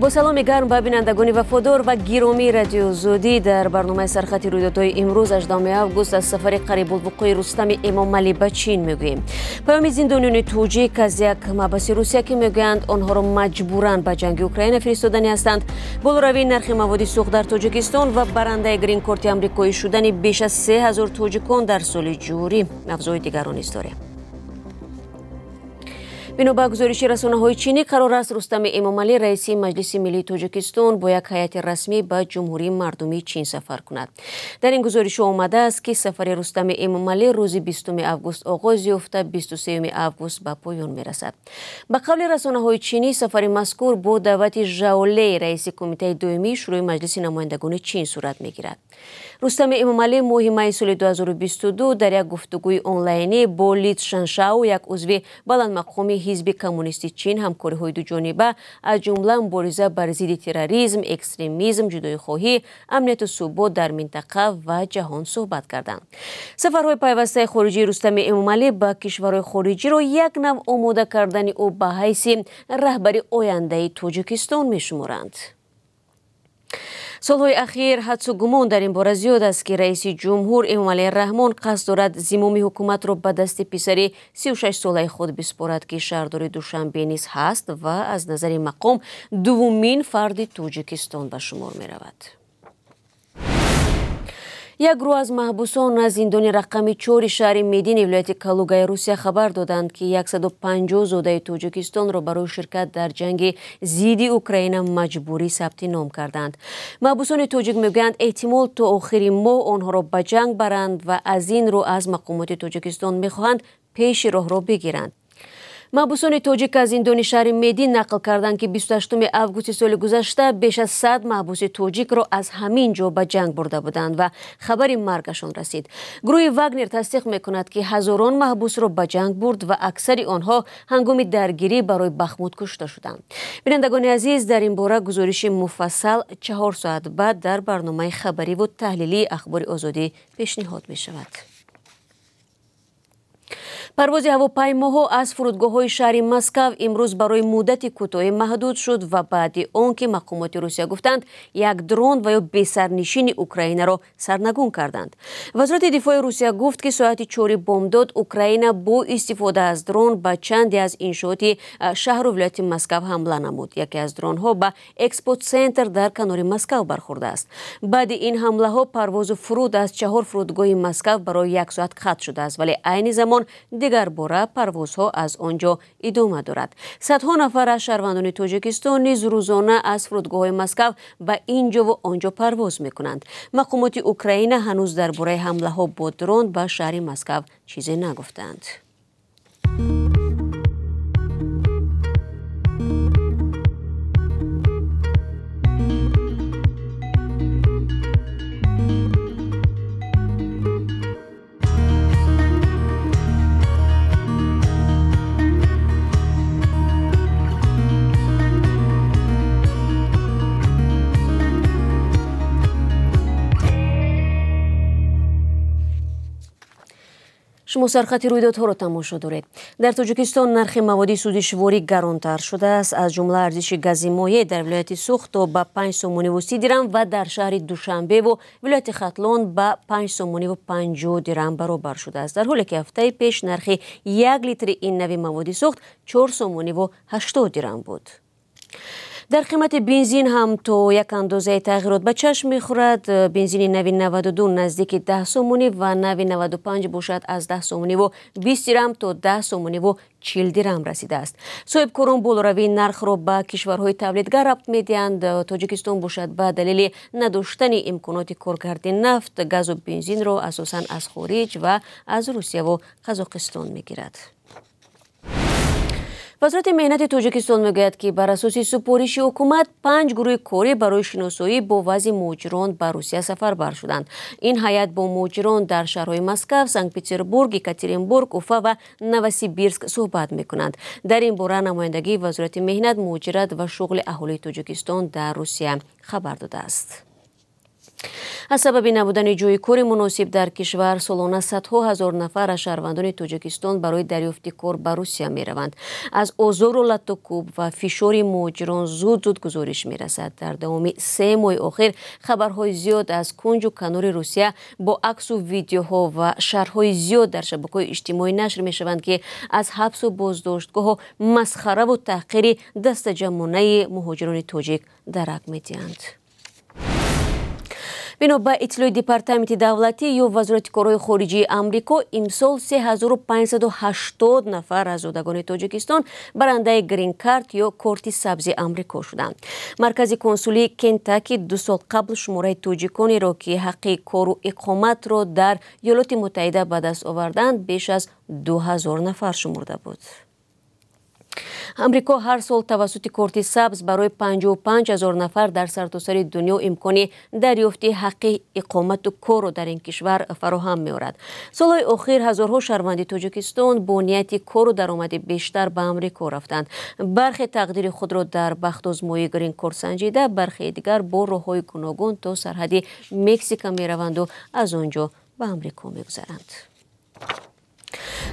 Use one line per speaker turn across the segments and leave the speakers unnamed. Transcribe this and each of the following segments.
با سلام گرم به بینندگان وفادار و گرامی رادیو زودی در برنامه سرخط رویدادهای امروز 18 آگوست از سفر قریب الوقوع رستم امامعلی به چین میگوییم. پیام زندانیان توجیک از یک مبحث روسیه که میگویند آنها را مجبوراً به جنگ اوکراین فرستادنی هستند، بالاروی نرخ مواد سوخت در تاجیکستان و برنده گرین کارت آمریکایی شدن بیش از 3000 توجیکان در سال جاری. موضوع دیگران نیز داریم. بنا به گزارش رسانه‌های چینی قرار است رستم امامعلی رئیس مجلس ملی تاجیکستان با یک هیئت رسمی به جمهوری مردمی چین سفر کند. در این گزارش آمده است که سفر رستم امامعلی روز 20 آگوست آغاز یافته 23 آگوست به پایان می‌رسد. به قول رسانه‌های چینی سفر مذکور با دعوت ژائو لی رئیس کمیته دومی شورای مجلس نمایندگان چین صورت می‌گیرد. رستم امامعلی ماه می سال 2022 در یک گفتگوی آنلاینی با لی شنشاو یک عضو بلندمقامی حزب کمونیستی چین همکاری‌های دوجانبه از جمله مبارزه بر ضد تروریسم، اکستریمیسم، جدایی‌خواهی، امنیت و ثبات در منطقه و جهان صحبت کردند. سفرهای پیوسته خارجی رستم امامعلی به کشورهای خارجی را یک نوع آماده کردن او به حیث رهبری آینده تاجیکستان می‌شمارند. سالهای اخیر حدس و گمان در این باره زیاد است که رئیس جمهور امامعلی رحمان قصد دارد زمام حکومت را به دست پسر 36 ساله خود بسپارد که شهردار دوشنبه نیز هست و از نظر مقام دومین فرد تاجیکستان به شمار می رود. یک گروه از محبوسان از زندان رقم 4 شهر میدین ولایت کالوگای روسیه خبر دادند که 150 زاده تاجیکستان را برای شرکت در جنگ ضد اوکراین مجبوری ثبت نام کردند. محبوسان تاجیک میگویند احتمال تا آخر ماه آنها را به جنگ برند و از این رو از مقامات تاجیکستان میخواهند پیش راه را بگیرند. محبوسان تاجیک از زندان شهر میدین نقل کردند که 28 آگوست سال گذشته بیش از 100 محبوس تاجیک را از همین جا به جنگ برده بودند و خبر مرگشان رسید. گروه واگنر تصدیق میکند که هزاران محبوس را به جنگ برد و اکثر آنها هنگام درگیری برای بخمود کشته شدند. بینندگان عزیز، در این باره گزارش مفصل 4 ساعت بعد در برنامه خبری و تحلیلی اخبار آزادی پیشنهاد می شود. پرواز هواپیماها از فرودگاه‌های شهر مسکو امروز برای مدت کوتاه محدود شد و بعد آنکه مقامات روسیه گفتند یک درون و یا بی‌سرنشین اوکراین را سرنگون کردند. وزارت دفاع روسیه گفت که ساعت 4 بامداد اوکراین با استفاده از درون به چندی از انشاءات شهر و ولایت مسکو حمله نمود. یکی از درون‌ها به اکسپو سنتر در کنار مسکو برخورده است. بعد این حمله ها پرواز فرود از 4 فرودگاه مسکو برای 1 ساعت قطع شده است، ولی عین زمان دیگر باره پروازها از آنجا ادامه دارد. صدها نفر از شهروندان تاجیکستان نیز روزانه از فرودگاه مسکو به اینجا و آنجا پرواز میکنند. مقامات اوکراین هنوز درباره حمله ها با درون به شهر مسکو چیزی نگفتند. شما سرخط رویدادها را تماشا دارید. در تاجیکستان نرخ مواد سوزشواری گرانتر شده است. از جمله ارزش گاز مایع در ولایت سوخت تا به 5 سومانی و 30 درم و در شهر دوشنبه و ولایت ختلان به 5 سومانی و 50 درم برابر شده است، در حالی که هفته پیش نرخ 1 لیتر این نوع مواد سوخت 4 سومانی و 80 درم بود. در قیمت بنزین هم تا یک اندازه تغییرات به چشم می‌خورد. بنزین نوی 92 نزدیک 10 سومانی و نوی 95 باشد از 10 سومانی و 20 درم تا 10 سومانی و 40 درم رسیده است. صاحبکاران بالاروی نرخ را به کشورهای تولیدگر ربط می‌دهند. تاجیکستان باشد به دلیل نداشتن امکانات کارکردن نفت، گاز و بنزین را اساساً از خارج و از روسیه و قزاقستان می‌گیرد. وزارت مهنت تاجیکستان میگوید که بر اساس سپارش حکومت 5 گروه کاری برای شناسایی با وضع مهاجران به روسیه سفربر شدند. این هیئت با مهاجران در شهرهای مسکو، سنت پترزبورگ، یکاترینبورگ، اوفا و نوسیبیرسک صحبت میکنند. در این باره نمایندگی وزارت مهنت، مهاجرت و شغل اهالی تاجیکستان در روسیه خبر داده است. از سبب نبودن جوی کار مناسب در کشور سالانه صدها هزار نفر از شهروندان تاجیکستان برای دریافت کار به روسیه می روند. از آزار و لطوکوب و فشار مهاجران زود گزارش می رسد. در دوام 3 ماه اخیر خبرهای زیاد از کنج و کنار روسیه با عکس و ویدیوها و شرحهای زیاد در شبکه‌های اجتماعی نشر می شوند که از حبس و بازداشتگاه و مسخره و تحقیر دست جمعانه مهاجران تاجیک درک می دهند. بنا به اطلاع دپارتمنت دولتی یا وزارت کارهای خارجی آمریکا امسال 3580 نفر از زادگان تاجیکستان برنده گرین کارت یا کارت سبز آمریکا شدند. مرکز کنسولی کنتاکی 2 سال قبل شماره تاجیکانی را که حق کار و اقامت را در ایالات متحده به دست آوردند بیش از 2000 نفر شمرده بود. امریکا هر سال توسط کارت سبز برای 55,000 نفر در سرتاسر دنیا امکان دریافت حق اقامت و کار را در این کشور فراهم می‌آورد. سالهای اخیر هزارها شهروند تاجیکستان با نیت کار و درآمد بیشتر به امریکا رفتند. برخی تقدیر خود را در بخت آزمایی گرین کارت سنجیده، برخی دیگر با راه‌های گوناگون تا سرحد مکزیک می‌روند و از آنجا به امریکا می‌گذرند.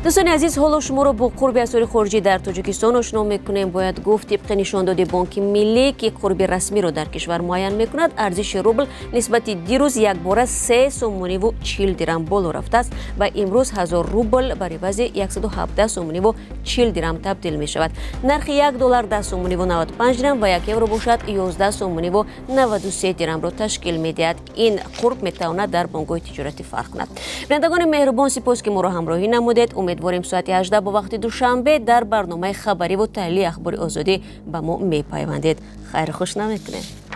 دوستان عزیز، حالا شما را با قرب اسرار خارجی در تاجیکستان آشنا میکنیم. باید گفت طبق نشانداد بانک ملی که قرب رسمی را در کشور معین میکند، ارزش روبل نسبت دیروز یک باره 3 سومونی و 40 درم بالا رفته است و امروز 1000 روبل بر عوض 117 سومونی و 40 درم تبدیل می شود. نرخ 1 دلار 10 سومونی و 95 درم و 1 یورو باشد 11 سومونی و 93 درم را تشکیل می دهد. این قرب می تواند در بانک‌های تجارتی فرق کند. بینندگان مهربان، سپاس که ما را همراهی نمودید. امیدواریم ساعت 18 با وقت دوشنبه در برنامه خبری و تحلیل اخبار آزادی به ما میپیوندید. خیر خوش نمیکنید.